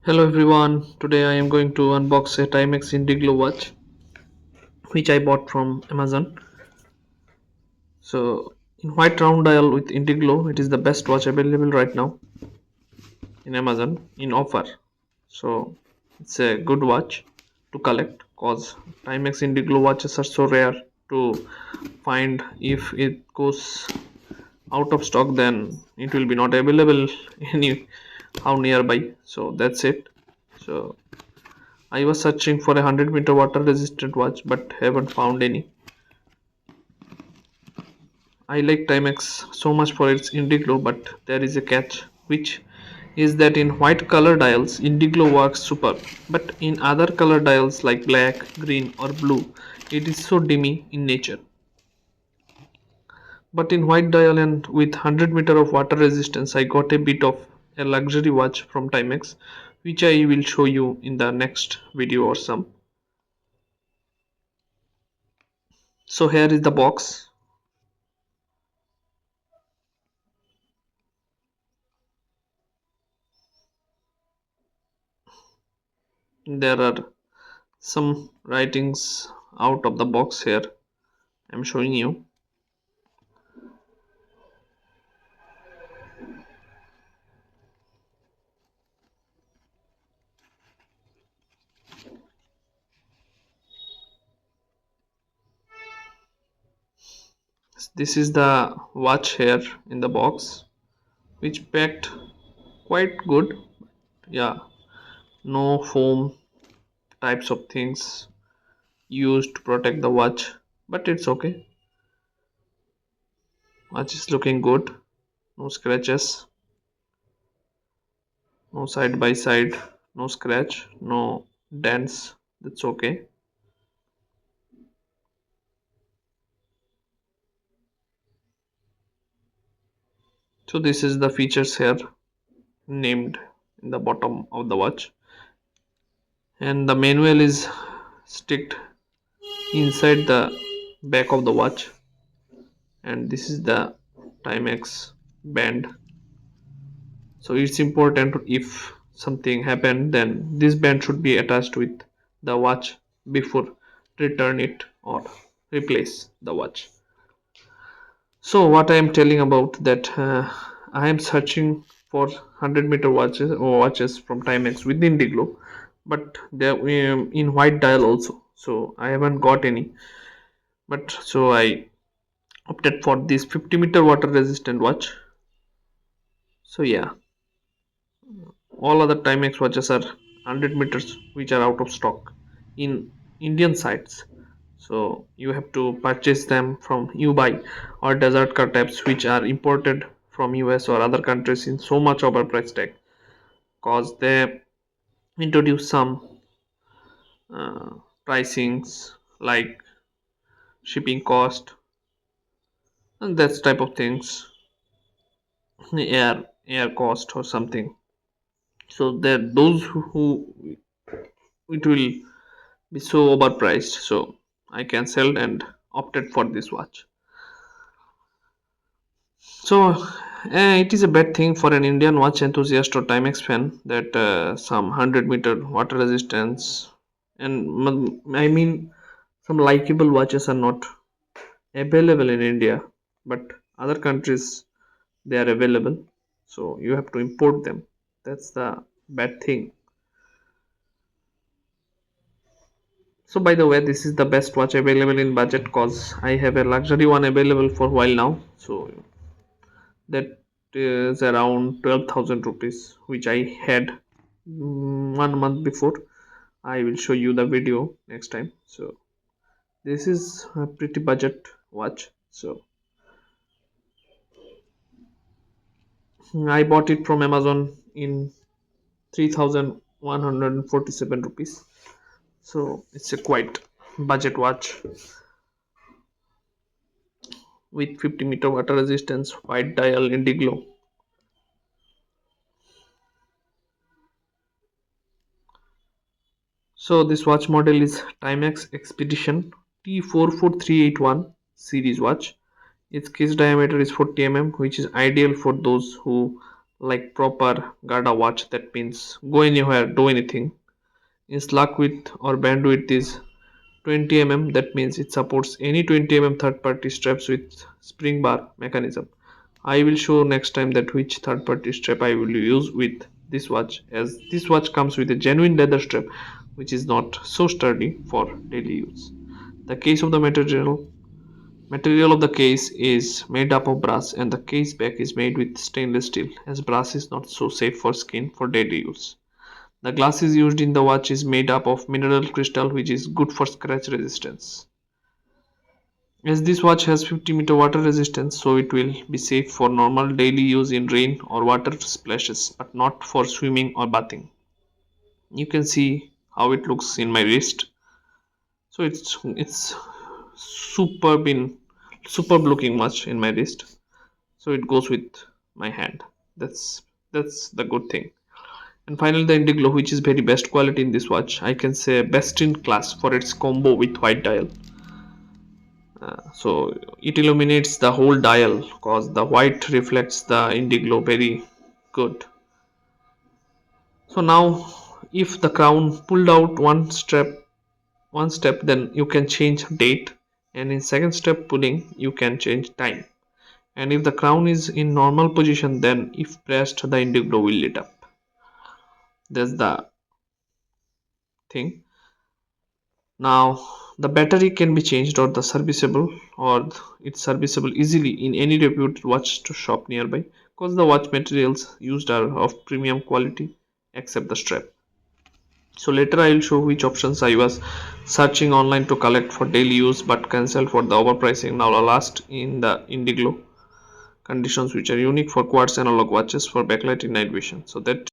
Hello everyone, today I am going to unbox a Timex Indiglo watch which I bought from Amazon. So in white round dial with Indiglo, it is the best watch available right now in Amazon in offer. So it's a good watch to collect cause Timex Indiglo watches are so rare to find. If it goes out of stock then it will be not available any how nearby. So that's it. So I was searching for a 100-meter water resistant watch but haven't found any. I like Timex so much for its Indiglo, but there is a catch, which is that in white color dials, Indiglo works super, but in other color dials like black, green, or blue, it is so dimmy in nature. But in white dial and with 100-meter of water resistance, I got a bit of a luxury watch from Timex, which I will show you in the next video or some. So here is the box. There are some writings out of the box here. I'm showing you. This is the watch here in the box, which packed quite good. Yeah, no foam types of things used to protect the watch, but it's okay. Watch is looking good. No scratches, no side by side, no scratch, no dents. That's okay. So this is the features here named in the bottom of the watch, and the manual is sticked inside the back of the watch, and this is the Timex band. So it's important, if something happened then this band should be attached with the watch before return it or replace the watch. So what I am telling about that, I am searching for 100-meter watches from Timex with Indiglo, but they're in white dial also, so I haven't got any. But so I opted for this 50-meter water resistant watch. So yeah, all other Timex watches are 100 meters, which are out of stock in Indian sites. So you have to purchase them from Ubuy or Desert Car tabs, which are imported from US or other countries in so much over price tag, cause they introduce some uh, pricings like shipping cost and that type of things, air cost or something. So that those who it will be so overpriced, so I cancelled and opted for this watch. So it is a bad thing for an Indian watch enthusiast or Timex fan that some 100-meter water resistance and I mean some likable watches are not available in India, but other countries they are available, so you have to import them. That's the bad thing. So by the way, this is the best watch available in budget, cause I have a luxury one available for a while now. So that is around 12,000 rupees, which I had 1 month before. I will show you the video next time. So this is a pretty budget watch. So I bought it from Amazon in 3,147 rupees. So it's a quite budget watch with 50-meter water resistance, white dial, Indiglo. So this watch model is Timex Expedition T44381 series watch. Its case diameter is 40 mm, which is ideal for those who like proper Garda watch. That means go anywhere, do anything. Its lock width or bandwidth is 20 mm. That means it supports any 20 mm third party straps with spring bar mechanism. I will show next time that which third party strap I will use with this watch, as this watch comes with a genuine leather strap which is not so sturdy for daily use. The case of the material of the case is made up of brass, and the case back is made with stainless steel, as brass is not so safe for skin for daily use. The glass is used in the watch is made up of mineral crystal, which is good for scratch resistance. As this watch has 50-meter water resistance, so it will be safe for normal daily use in rain or water splashes, but not for swimming or bathing. You can see how it looks in my wrist. So it's superb looking watch in my wrist. So it goes with my hand. That's the good thing. And finally, the Indiglo, which is very best quality in this watch. I can say best in class for its combo with white dial. So it illuminates the whole dial because the white reflects the Indiglo very good. So now, if the crown pulled out one step, then you can change date, and in second step pulling you can change time. And if the crown is in normal position, then if pressed the Indiglo will lit up. That's the thing. Now the battery can be changed or the serviceable, or it's serviceable easily in any reputed watch shop nearby, because the watch materials used are of premium quality except the strap. So later I will show which options I was searching online to collect for daily use but cancelled for the overpricing. Now the last in the Indiglo conditions, which are unique for quartz analog watches for backlight in night vision. So that